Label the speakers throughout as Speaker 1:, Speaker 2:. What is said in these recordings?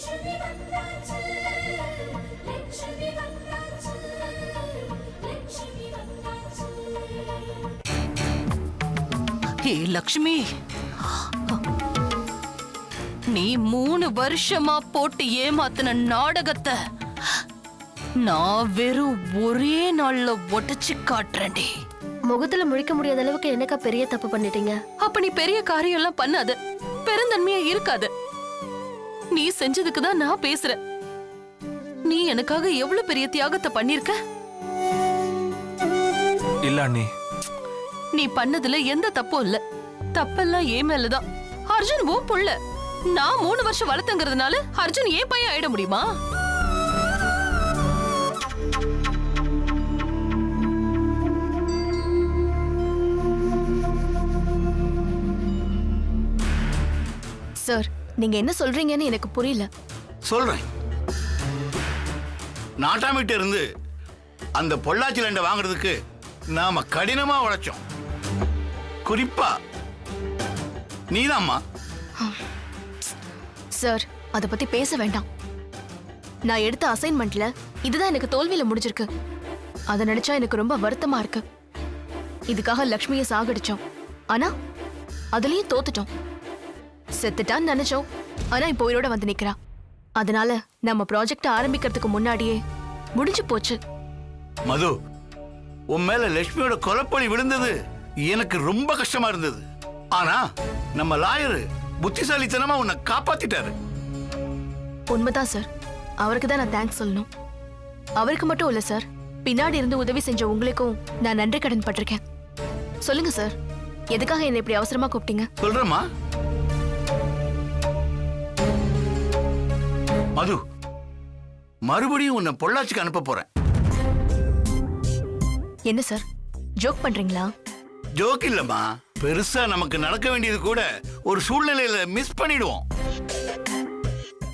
Speaker 1: ஹே லக்ஷ்மி, நீ 3 வருஷமா போட்டு ஏமாத்தின நாடகத்தை நான் வெறும் ஒரே நாள்ல ஒட்டச்சு காட்டுறேன்டி.
Speaker 2: முகத்துல முழிக்க முடியாத அளவுக்கு என்னக்கா பெரிய தப்பு பண்ணிட்டீங்க?
Speaker 1: அப்ப நீ பெரிய காரியம் எல்லாம் பண்ணாத, பெருந்தன்மையா இருக்காது. நீ செஞ்சதுக்கு தான் நான் பேசுறேன். நீ எனக்காக எவ்வளவு பெரிய தியாகத்தை பண்ணிருக்க.
Speaker 3: இல்ல அண்ணி,
Speaker 1: நீ பண்ணதுல எந்த தப்பும் இல்ல. தப்பெல்லாம் ஏன் மேலதான். அர்ஜுன் ஓ புள்ள. நான் 3 வருஷம் வளர்த்தங்கிறதுனால அர்ஜுன் ஏன் பையன் ஆயிட முடியுமா?
Speaker 2: சார், நீங்க என்ன சொல்றீங்கன்னு எனக்கு புரியல.
Speaker 4: சொல்றேன். நாட்டாமிட்ட இருந்து அந்த பொள்ளாச்சி லேண்டை வாங்குறதுக்கு நாம கடினமா உழைச்சோம். குறிப்பா நீதாம்மா.
Speaker 2: சார், அத பத்தி பேச வேண்டாம். நான் எடுத்த அசைன்மெண்ட்ல இதுதான் எனக்கு தோல்வியில முடிஞ்சிருக்கு. அத நினைச்சா எனக்கு ரொம்ப வருத்தமா இருக்கு. இதுக்காக லக்ஷ்மியை சாகடிச்சோம், ஆனா அதுலயும் தோத்துட்டோம். செத்துட்டான்னு நினைச்சோம், ஆனா இப்ப உயிரோட வந்து நிக்கிறா. அதனால நம்ம ப்ராஜெக்ட் ஆரம்பிக்கிறதுக்கு முன்னாடியே முடிஞ்சு போச்சு.
Speaker 4: மது, உன் மேல லட்சுமியோட கொலைப்பழி விழுந்தது எனக்கு ரொம்ப கஷ்டமா இருந்தது. ஆனா நம்ம லாயரு புத்திசாலித்தனமா உன்னை காப்பாத்திட்டாரு.
Speaker 2: உண்மைதான் சார். அவருக்கு தான் நான் தேங்க்ஸ் சொல்லணும். அவருக்கு மட்டும் இல்ல சார், பின்னாடி இருந்து உதவி செஞ்ச உங்களுக்கும் நான் நன்றி கடன் பட்டிருக்கேன். சொல்லுங்க சார், எதுக்காக என்ன இப்படி அவசரமா கூப்பிட்டீங்க?
Speaker 4: சொல்றேம்மா. மது, மறுபடியும் உன்னை பொள்ளாச்சிக்கு அனுப்ப போறேன்.
Speaker 2: என்ன சார், ஜோக் பண்றீங்களா?
Speaker 4: ஜோக் இல்லம்மா, பெருசா நமக்கு நடக்க வேண்டியது கூட ஒரு சூழ்நிலையில மிஸ் பண்ணிடுவோம்.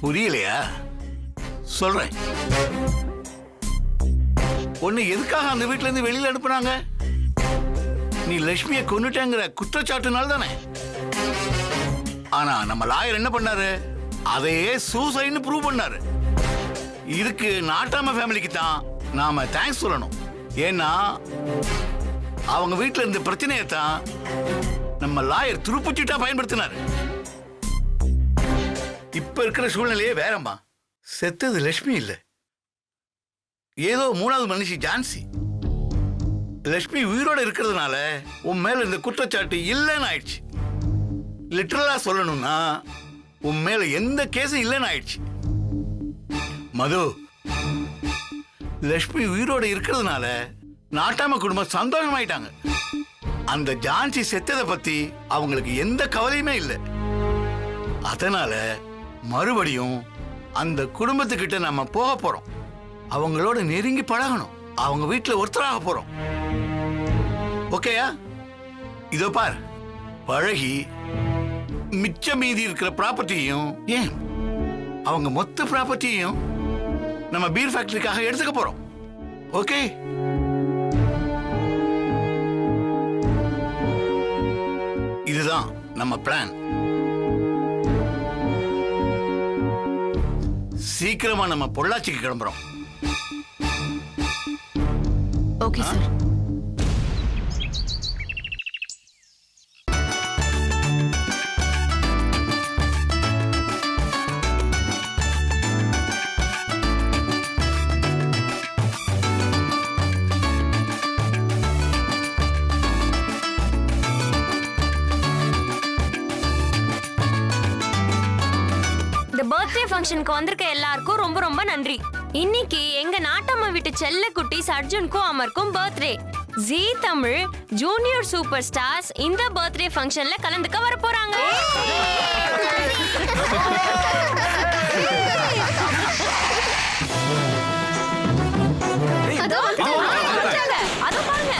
Speaker 4: புரியலையா? சொல்றேன். உன்னை எதுக்காக அந்த வீட்டுல இருந்து வெளியில அனுப்புனாங்க? நீ லட்சுமியை கொன்னுட்டேங்கிற குற்றச்சாட்டுனால தானே. ஆனா நம்ம லாயர் என்ன பண்ணாரு? அதையே சூசைட்னு ப்ரூவ் பண்ணாரு. இதுக்கு நாட்டாம ஃபேமிலிக்கு தான் நாம தேங்க்ஸ் சொல்லணும். ஏன்னா அவங்க வீட்டுல இருந்த பிரச்சனையை தான் நம்ம லாயர் துருப்புச்சிட்டா பயன்படுத்தினாரு. இப்ப இருக்கிற சூழ்நிலையே வேறம்மா. செத்தது லட்சுமி இல்ல, ஏதோ 3வது மனுஷி ஜான்சி. லட்சுமி உயிரோட இருக்கிறதுனால உன் மேல இந்த குற்றச்சாட்டு இல்லைன்னு ஆயிடுச்சு. லிட்டரலா சொல்லணும்னா உன் மேல எந்த கேஸும் இல்லைன்னு ஆயிடுச்சு. மது, லட்சுமி உயிரோட இருக்கிறதுனால நாட்டாம குடும்பம் சந்தோஷமாயிட்டாங்க. அந்த ஜான்சி செத்ததை பத்தி அவங்களுக்கு எந்த கவலையுமே இல்லை. அதனால மறுபடியும் அந்த குடும்பத்துக்கிட்ட நம்ம போக போறோம். அவங்களோட நெருங்கி பழகணும். அவங்க வீட்டுல ஒருத்தராக போறோம். ஓகேயா? இதோ பார், பழகி மிச்ச மீதி இருக்கிற ப்ராப்பர்ட்டியையும், ஏன் அவங்க மொத்த ப்ராப்பர்ட்டியையும் நம்ம பீர் ஃபேக்டரிக்காக எடுத்துக்க போறோம். ஓகே? இதுதான் நம்ம பிளான். சீக்கிரமா நம்ம பொள்ளாச்சிக்கு கிளம்புறோம்.
Speaker 2: Okay sir.
Speaker 5: பர்த்டே ஃபங்க்ஷனுக்கு வந்திருக்க எல்லாருக்கும் ரொம்ப ரொம்ப நன்றி. இன்னைக்கு எங்க நாட்டம்மா வீட்டு செல்ல குட்டீஸ் அர்ஜுனுக்கும் அமருக்கும் பர்த்டே. ஜீ தமிழ் ஜூனியர் சூப்பர் ஸ்டார்ஸ் இந்த பர்த்டே ஃபங்க்ஷன்ல கலந்துக்க வர போறாங்க. அதோ பாருங்க.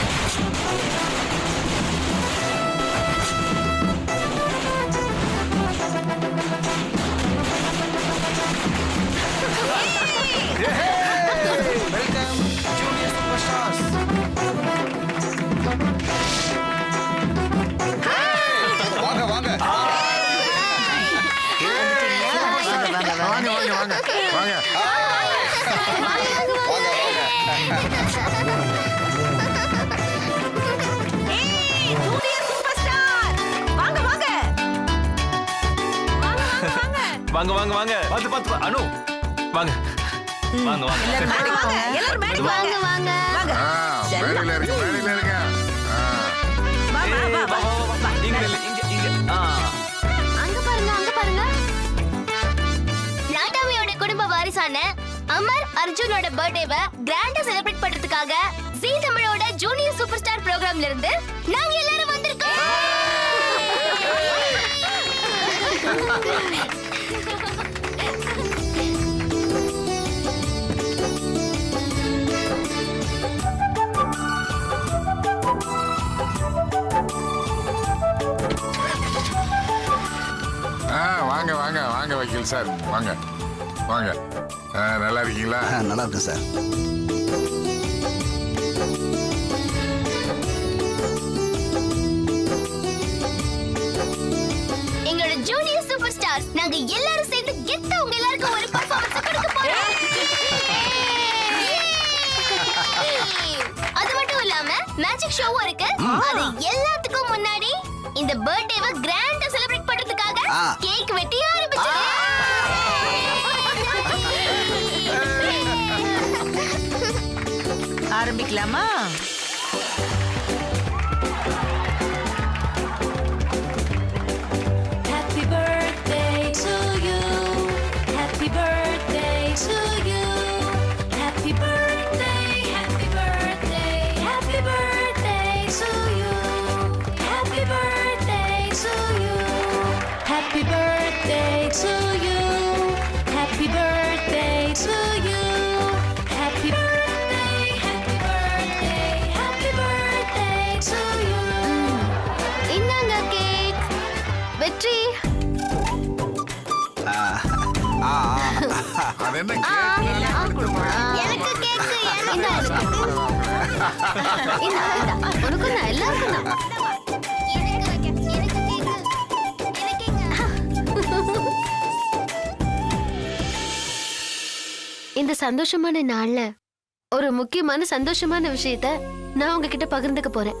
Speaker 3: வாங்க வாங்க வாங்க வாங்க
Speaker 6: வாங்க வாங்க வாங்க பாத்து பாத்து அனு வாங்க வாங்க வாங்க
Speaker 2: வாங்க வாங்க
Speaker 3: மேடையில இருங்க
Speaker 6: இங்க இல்ல, இங்க
Speaker 2: அங்க பாருங்க நாட்டாமியோட குடும்ப வாரிசான அமர் அர்ஜுனோட பர்த்டேவை கிராண்டா செலிப்ரேட் பண்றதுக்காக ஜீ தமிழோட ஜூனியர் சூப்பர் ஸ்டார் ப்ரோக்ராம்ல இருந்து நாங்க எல்லாரும் வந்திருக்கோம்.
Speaker 3: வாங்க வாங்க வாங்க வக்கீல் சார் வாங்க வாங்க நல்லா இருக்கீங்களா?
Speaker 7: நல்லா இருக்கு சார்.
Speaker 2: எங்களோட ஜூனியர் சூப்பர் ஸ்டார்ஸ் நாங்க எல்லாரும் சேர்ந்து கெத்தா உங்க எல்லாருக்கும் ஒரு பெர்ஃபார்மன்ஸ் கொடுக்க போறோம். அது மட்டும் இல்லாம மேஜிக் ஷோவும் இருக்கு. அது எல்லாத்துக்கும் முன்னாடி இந்த பர்த்டேவை கிராண்டா செலிப்ரேட் பண்றதுக்காக கேக் வெட்டி ஆரம்பிச்சோம்.
Speaker 8: ஆரம்பிக்கலாமா?
Speaker 9: Happy birthday to you. Happy birthday to you. Happy birthday, happy birthday, happy birthday to you. Happy birthday to you. Happy birthday to you. Happy birthday to you. Happy birthday, happy birthday, happy birthday to you.
Speaker 2: இந்தாங்க cake. வெற்றி.
Speaker 3: அது என்ன
Speaker 2: எனக்கு cake இந்தா உனக்கு நான் எல்லாருக்கும் தான். இந்த சந்தோஷமான நாள்ல ஒரு முக்கியமான சந்தோஷமான விஷயத்த நான் உங்ககிட்ட பகிர்ந்துக்க போறேன்.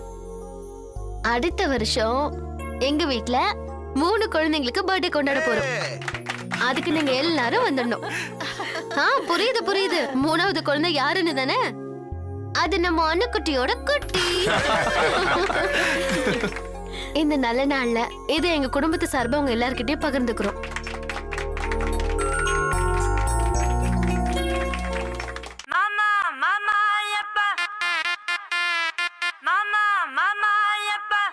Speaker 2: அடுத்த வருஷம் எங்க வீட்ல 3 குழந்தைங்களுக்கு பர்த்டே கொண்டாட போறோம். அதுக்கு நீங்க எல்லாரும் வந்துடணும். புரியுது புரியுது. 3வது குழந்தை யாருன்னு தானே? அது நம்ம அண்ணுக்குட்டியோட குட்டி. இந்த நல்ல நாள்ல இது எங்க குடும்பத்து சார்பா உங்க எல்லார்கிட்டயும் பகிர்ந்துக்கிறோம்.
Speaker 9: மாமா மாமா ஐயப்பா மாமா மாமா ஐயப்பா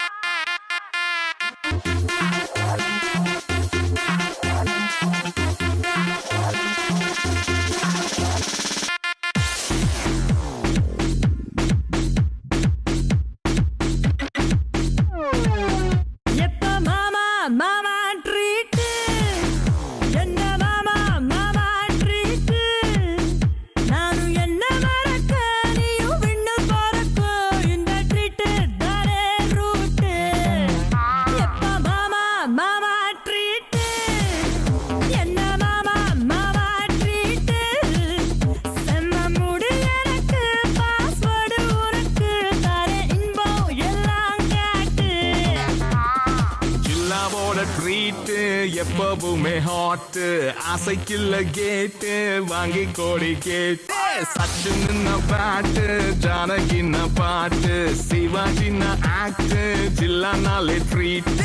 Speaker 9: எப்ப மாமா மாமா ட்ரீட் என்ன மாமா மாமா ட்ரீட் நானும் என்ன மறக்க நீயும் விண்ணு பறக்க இந்த ட்ரீட் தானே ரூட் எப்ப மாமா மாமா ட்ரீட் என்ன மாமா மாமா ட்ரீட் செம்ம முடி எனக்கு பாஸ்வேர்டு உனக்கு தானே இன்பம் எல்லாம் கேட்டு
Speaker 6: ஜில்லாவோட ட்ரீட்டு எப்பவுமே ஹாட் ஆசைக்குள்ள கேட்டு வாங்கி கோடி கேட்டு சச்சின் பாட்டு ஜானகின்ன பாட்டு சிவாஜின ஆக்ட் ஜில்லானாலே ட்ரீட்டு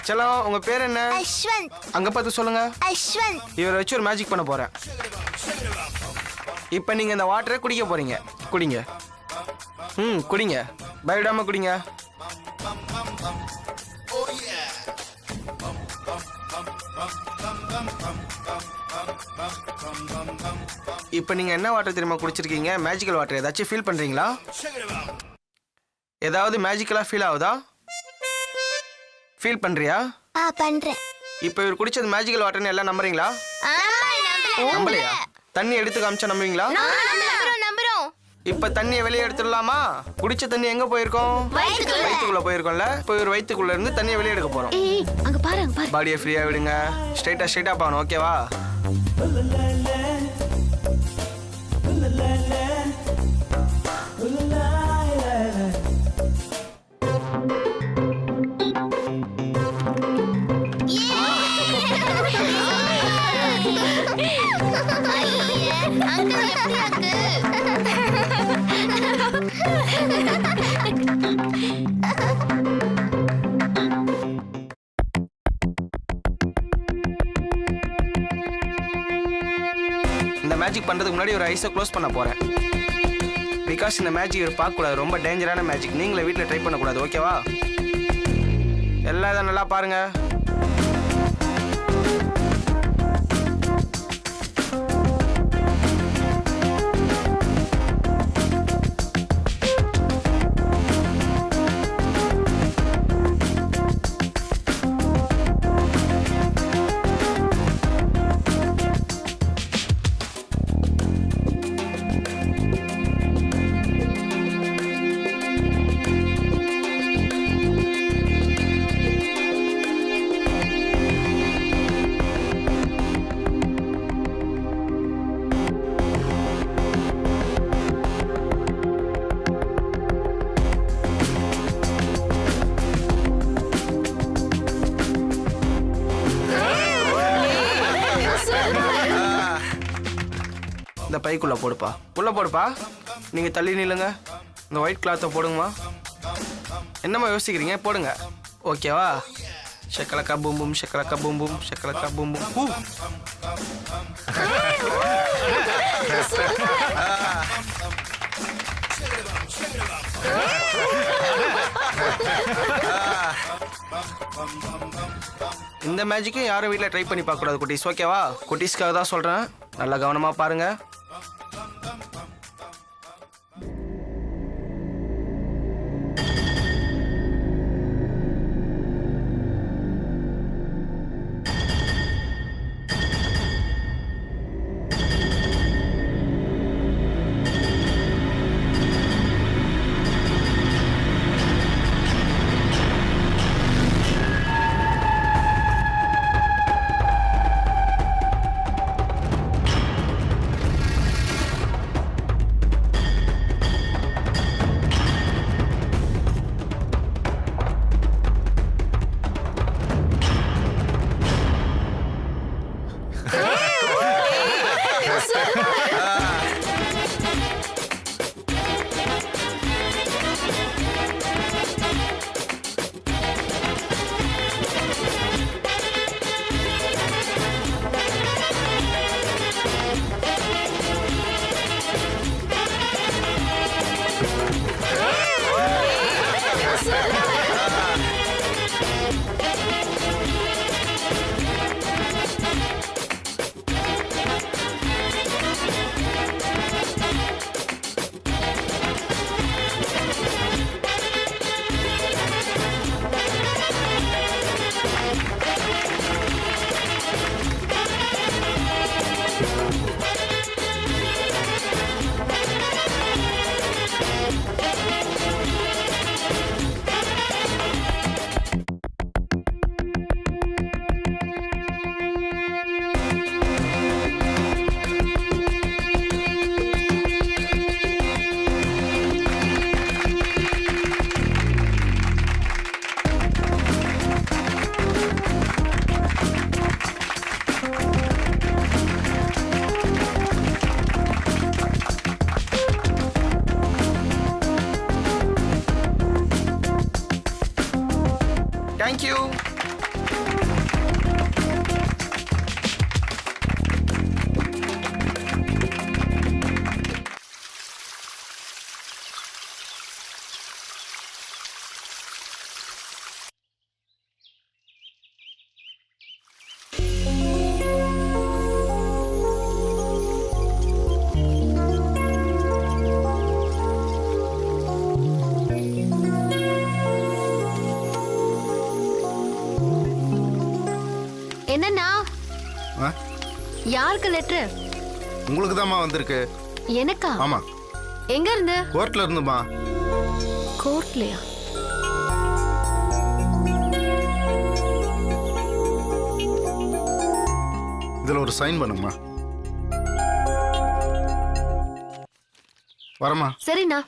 Speaker 7: செல்லம் உங்க பேர் என்ன?
Speaker 8: அஸ்வந்த்.
Speaker 7: அங்க பார்த்து சொல்லுங்க.
Speaker 8: அஸ்வந்த்.
Speaker 7: இவரை வச்சு ஒரு மேஜிக் பண்ண போறேன். இப்போ நீங்க இந்த வாட்டரை குடிக்க போறீங்க. குடிங்க. குடிங்க. பயப்படாம குடிங்க. இப்போ நீங்க என்ன வாட்டர் தெரியுமா குடிச்சிருக்கீங்க? Magical water. ஏதாச்சும் ஃபீல் பண்றீங்களா? ஏதாவது மேஜிக்கலா ஃபீல் ஆகுதா? ஃபீல் பண்றியா?
Speaker 8: பண்றேன்.
Speaker 7: இப்போ இவர் குடிச்சது மேஜிக்கல் வாட்டர்னு எல்லாம் நம்புறீங்களா? நம்பலையா? தண்ணி எடுத்து காமிச்சா நம்புவீங்களா?
Speaker 8: நம்புறோம்.
Speaker 7: இப்ப தண்ணியை வெளியே எடுத்துடலாமா? குடிச்ச தண்ணி எங்க போயிருக்கோம்? வயிற்றுக்குள்ள போயிருக்கோம்ல. இப்போ இவர் வயிற்றுக்குள்ள இருந்து தண்ணியை வெளியே எடுக்க போறோம்.
Speaker 2: அங்க பாரு அங்க பாரு.
Speaker 7: பாடியை ஃப்ரீயா விடுங்க. ஸ்ட்ரைட்டா பாக்கணும். ஓகேவா?
Speaker 8: அங்கிள் எப்படி இருக்கு?
Speaker 7: இந்த மேஜிக் பண்றதுக்கு முன்னாடி ஒரு ஐஸை க்ளோஸ் பண்ண போறேன். பிகாஸ் இந்த மேஜிக் இவர் பார்க்க கூடாது. ரொம்ப டேஞ்சரான மேஜிக். நீங்களே வீட்டில் ட்ரை பண்ணக்கூடாது. ஓகேவா? எல்லாம் இதை நல்லா பாருங்க. இந்த பைக்குள்ள போடுப்பா. உள்ள போடுப்பா. நீங்க தள்ளி நில்லுங்க. இந்த ஒயிட் கிளாத்தை போடுங்கம்மா. என்னம்மா யோசிக்கிறீங்க? போடுங்க. ஓகேவா? ஷக்கலக்கா பூம் பூம் ஷக்கலக்கா பூம் பூம் ஷக்கலக்கா பூம் பூம் பூ. இந்த மேஜிக்கும் யாரும் வீட்டில் ட்ரை பண்ணி பார்க்க கூடாது குட்டீஸ். ஓகேவா? குட்டீஸ்க்காக தான் சொல்றேன். நல்லா கவனமா பாருங்க.
Speaker 2: என்னண்ணா
Speaker 10: ஆ?
Speaker 2: யாருக்கு லெட்டர்?
Speaker 10: உங்களுக்கு தாம்மா வந்திருக்கு.
Speaker 2: எனக்கா?
Speaker 10: ஆமா,
Speaker 2: எங்க இருந்து?
Speaker 10: கோர்ட்ல இருந்துமா.
Speaker 2: கோர்ட்லயா?
Speaker 10: இதுல ஒரு சைன் பண்ணுங்கம்மா. வரமா.
Speaker 2: சரிண்ணா.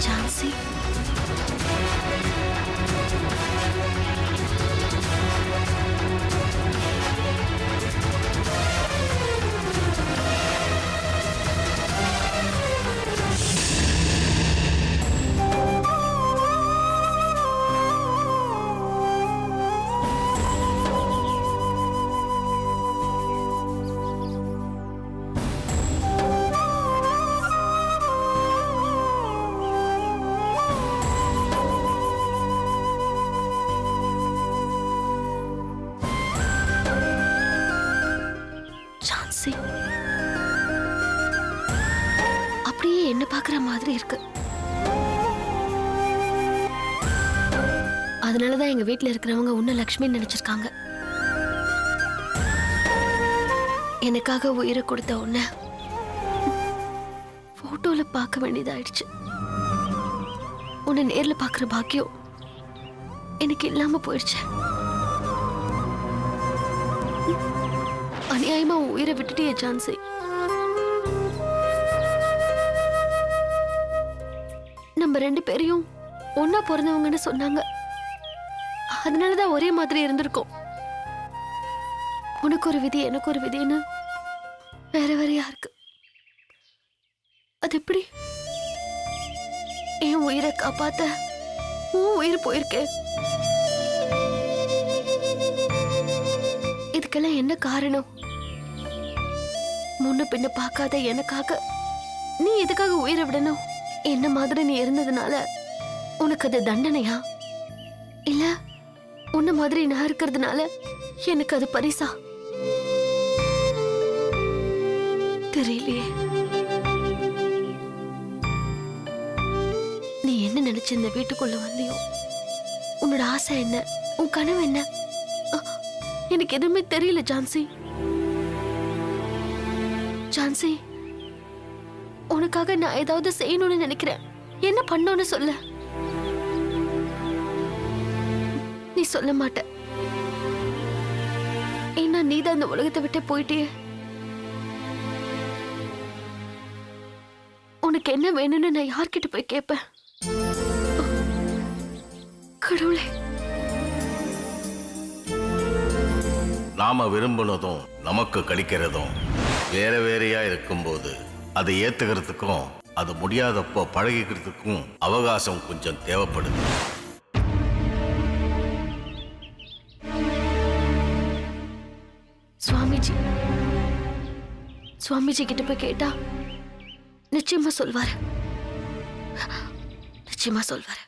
Speaker 2: ஜான்சி, ஜான்சி, அப்படியே என்ன பாக்குற மாதிரி இருக்கு. அதனாலதான் எங்க வீட்டுல இருக்கிறவங்க உன்ன லக்ஷ்மின்னு நினைச்சிருக்காங்க. எனக்காக உயிரை கொடுத்த உன்ன போட்டோல பார்க்க வேண்டியதாயிடுச்சு. உன்னை நேர்ல பாக்குற பாக்கியம் எனக்கு இல்லாம போயிடுச்சு. அநியாயமா உன் உயிரை விட்டுட்டியே ஜான்சி. நம்ம 2 பேரையும் ஒன்னா பிறந்தவங்கன்னு சொன்னாங்க. அதனாலதான் ஒரே மாதிரி இருந்திருக்கோம். உனக்கு ஒரு விதி, எனக்கு ஒரு விதின்னு வேற வேறையா இருக்கு. அது எப்படி? என் உயிரை காப்பாத்த உன் உயிர் போயிருக்கே. இதுக்கெல்லாம் என்ன காரணம்? முன்ன பின்ன பார்க்காத எனக்காக நீ எதுக்காக உயிரை விடணும்? என்ன மாதிரி நீ இருந்ததுனால உனக்கு அது தண்டனையா? இல்ல உன்ன மாதிரி நான் இருக்கிறதுனால எனக்கு அது பரிசா? தெரியலையே. நீ என்ன நினைச்சு இந்த வீட்டுக்குள்ள வந்தியோ? உன்னோட ஆசை என்ன? உன் கனவு என்ன? எனக்கு எதுவுமே தெரியல ஜான்சி. ஜான்சி, உனக்காக நான் ஏதாவது செய்யணும்னு நினைக்கிறேன். என்ன பண்ணணும்னு சொல்ல. நீ சொல்ல மாட்ட. ஏன்னா நீதான் இந்த உலகத்தை விட்டு போயிட்டே. உனக்கு என்ன வேணும்னு நான் யார்கிட்ட போய் கேட்பேன்? கடவுளே.
Speaker 11: நாம விரும்பினதும் நமக்கு கிடைக்கிறதும் வேற வேறையா இருக்கும்போது அதை ஏத்துக்கிறதுக்கும் அது முடியாதப்போ பழகிக்கிறதுக்கும் அவகாசம் கொஞ்சம் தேவைப்படுது.
Speaker 2: சுவாமிஜி கிட்ட போய் கேட்டா நிச்சயமா சொல்வாரு. நிச்சயமா சொல்வாரு.